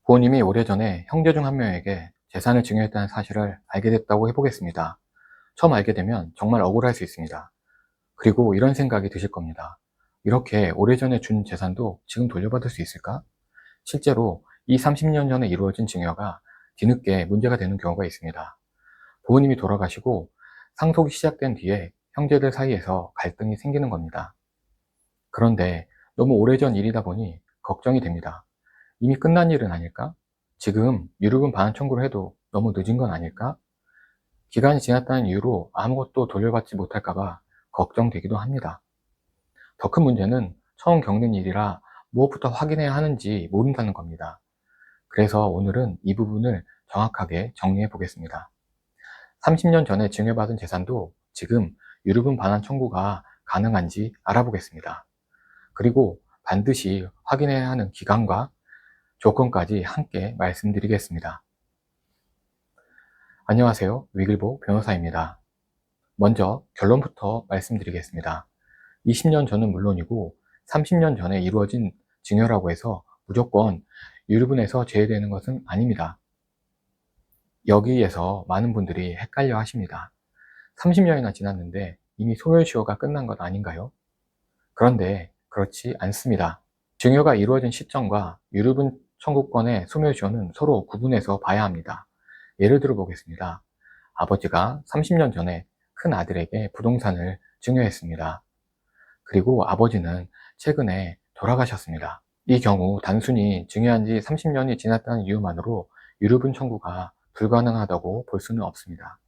부모님이 오래전에 형제 중 한 명에게 재산을 증여했다는 사실을 알게 됐다고 해보겠습니다. 처음 알게 되면 정말 억울할 수 있습니다. 그리고 이런 생각이 드실 겁니다. 이렇게 오래전에 준 재산도 지금 돌려받을 수 있을까? 실제로 이 30년 전에 이루어진 증여가 뒤늦게 문제가 되는 경우가 있습니다. 부모님이 돌아가시고 상속이 시작된 뒤에 형제들 사이에서 갈등이 생기는 겁니다. 그런데 너무 오래전 일이다 보니 걱정이 됩니다. 이미 끝난 일은 아닐까? 지금 유류분 반환 청구를 해도 너무 늦은 건 아닐까? 기간이 지났다는 이유로 아무것도 돌려받지 못할까봐 걱정되기도 합니다. 더 큰 문제는 처음 겪는 일이라 무엇부터 확인해야 하는지 모른다는 겁니다. 그래서 오늘은 이 부분을 정확하게 정리해 보겠습니다. 30년 전에 증여받은 재산도 지금 유류분 반환 청구가 가능한지 알아보겠습니다. 그리고 반드시 확인해야 하는 기간과 조건까지 함께 말씀드리겠습니다. 안녕하세요. 위글보 변호사입니다. 먼저 결론부터 말씀드리겠습니다. 20년 전은 물론이고 30년 전에 이루어진 증여라고 해서 무조건 유류분에서 제외되는 것은 아닙니다. 여기에서 많은 분들이 헷갈려 하십니다. 30년이나 지났는데 이미 소멸시효가 끝난 것 아닌가요? 그런데 그렇지 않습니다. 증여가 이루어진 시점과 유류분 청구권의 소멸시효는 서로 구분해서 봐야 합니다. 예를 들어 보겠습니다. 아버지가 30년 전에 큰 아들에게 부동산을 증여했습니다. 그리고 아버지는 최근에 돌아가셨습니다. 이 경우 단순히 증여한 지 30년이 지났다는 이유만으로 유류분 청구가 불가능하다고 볼 수는 없습니다.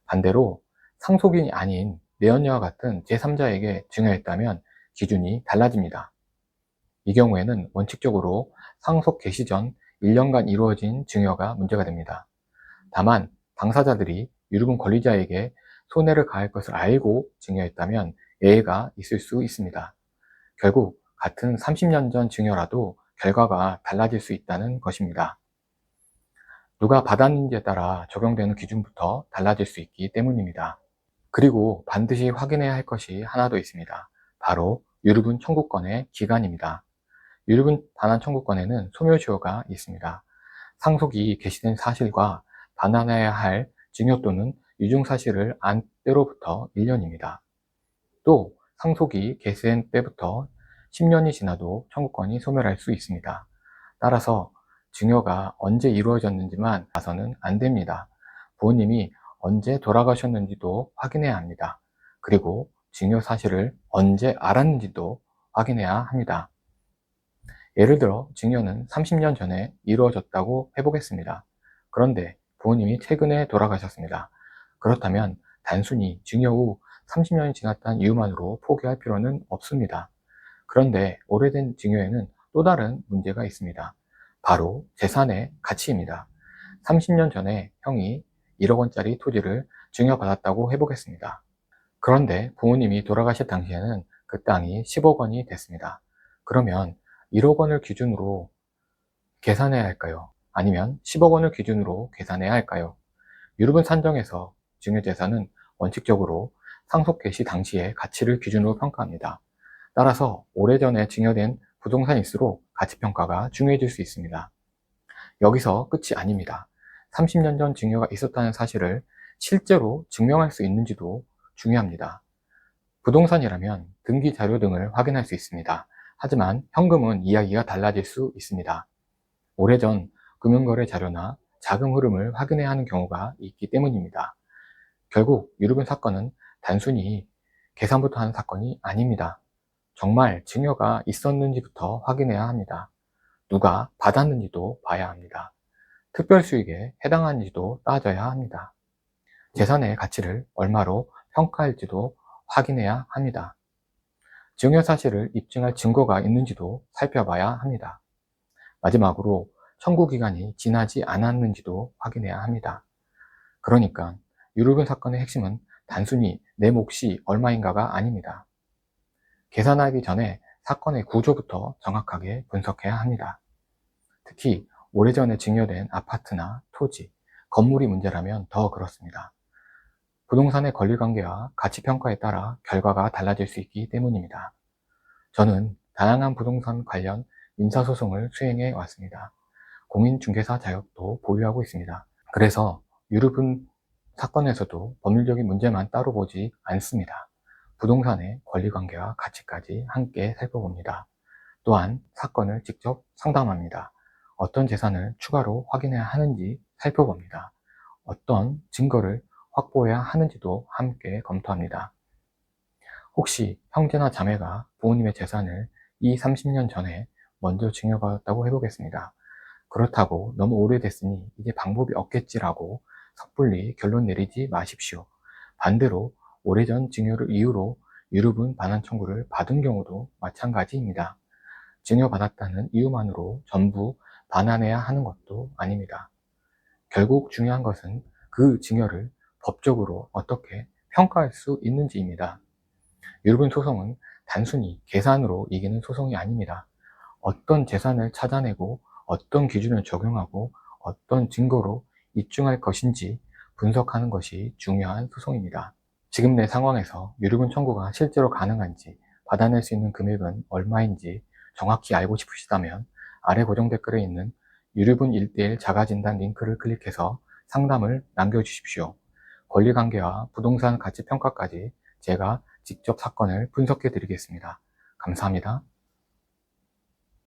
반대로 상속인이 아닌 내연녀와 같은 제3자에게 증여했다면 기준이 달라집니다. 이 경우에는 원칙적으로 상속 개시 전 1년간 이루어진 증여가 문제가 됩니다. 다만 당사자들이 유류분 권리자에게 손해를 가할 것을 알고 증여했다면 예외가 있을 수 있습니다. 결국 같은 30년 전 증여라도 결과가 달라질 수 있다는 것입니다. 누가 받았는지에 따라 적용되는 기준부터 달라질 수 있기 때문입니다. 그리고 반드시 확인해야 할 것이 하나 더 있습니다. 바로 유류분 청구권의 기간입니다. 유류분 반환 청구권에는 소멸시효가 있습니다. 상속이 개시된 사실과 반환해야 할 증여 또는 유증 사실을 안 때로부터 1년입니다. 또 상속이 개시된 때부터 10년이 지나도 청구권이 소멸할 수 있습니다. 따라서 증여가 언제 이루어졌는지만 봐서는 안 됩니다. 부모님이 언제 돌아가셨는지도 확인해야 합니다. 그리고 증여 사실을 언제 알았는지도 확인해야 합니다. 예를 들어 증여는 30년 전에 이루어졌다고 해보겠습니다. 그런데 부모님이 최근에 돌아가셨습니다. 그렇다면 단순히 증여 후 30년이 지났다는 이유만으로 포기할 필요는 없습니다. 그런데 오래된 증여에는 또 다른 문제가 있습니다. 바로 재산의 가치입니다. 30년 전에 형이 1억 원짜리 토지를 증여받았다고 해보겠습니다. 그런데 부모님이 돌아가실 당시에는 그 땅이 10억 원이 됐습니다. 그러면 1억 원을 기준으로 계산해야 할까요? 아니면 10억 원을 기준으로 계산해야 할까요? 유류분 산정에서 증여재산은 원칙적으로 상속 개시 당시의 가치를 기준으로 평가합니다. 따라서 오래전에 증여된 부동산일수록 가치평가가 중요해질 수 있습니다. 여기서 끝이 아닙니다. 30년 전 증여가 있었다는 사실을 실제로 증명할 수 있는지도 중요합니다. 부동산이라면 등기 자료 등을 확인할 수 있습니다. 하지만 현금은 이야기가 달라질 수 있습니다. 오래전 금융거래 자료나 자금 흐름을 확인해야 하는 경우가 있기 때문입니다. 결국 유류분 사건은 단순히 계산부터 하는 사건이 아닙니다. 정말 증여가 있었는지부터 확인해야 합니다. 누가 받았는지도 봐야 합니다. 특별수익에 해당하는지도 따져야 합니다. 재산의 가치를 얼마로 평가할지도 확인해야 합니다. 증여 사실을 입증할 증거가 있는지도 살펴봐야 합니다. 마지막으로 청구 기간이 지나지 않았는지도 확인해야 합니다. 그러니까 유류분 사건의 핵심은 단순히 내 몫이 얼마인가가 아닙니다. 계산하기 전에 사건의 구조부터 정확하게 분석해야 합니다. 특히 오래전에 증여된 아파트나 토지, 건물이 문제라면 더 그렇습니다. 부동산의 권리관계와 가치평가에 따라 결과가 달라질 수 있기 때문입니다. 저는 다양한 부동산 관련 민사소송을 수행해 왔습니다. 공인중개사 자격도 보유하고 있습니다. 그래서 유류분 사건에서도 법률적인 문제만 따로 보지 않습니다. 부동산의 권리관계와 가치까지 함께 살펴봅니다. 또한 사건을 직접 상담합니다. 어떤 재산을 추가로 확인해야 하는지 살펴봅니다. 어떤 증거를 확보해야 하는지도 함께 검토합니다. 혹시 형제나 자매가 부모님의 재산을 30년 전에 먼저 증여받았다고 해보겠습니다. 그렇다고 너무 오래됐으니 이제 방법이 없겠지라고 섣불리 결론 내리지 마십시오. 반대로 오래전 증여를 이유로 유류분 반환 청구를 받은 경우도 마찬가지입니다. 증여받았다는 이유만으로 전부 반환해야 하는 것도 아닙니다. 결국 중요한 것은 그 증여를 법적으로 어떻게 평가할 수 있는지입니다. 유류분 소송은 단순히 계산으로 이기는 소송이 아닙니다. 어떤 재산을 찾아내고 어떤 기준을 적용하고 어떤 증거로 입증할 것인지 분석하는 것이 중요한 소송입니다. 지금 내 상황에서 유류분 청구가 실제로 가능한지, 받아낼 수 있는 금액은 얼마인지 정확히 알고 싶으시다면 아래 고정 댓글에 있는 유류분 1:1 자가진단 링크를 클릭해서 상담을 남겨주십시오. 권리관계와 부동산 가치평가까지 제가 직접 사건을 분석해 드리겠습니다. 감사합니다.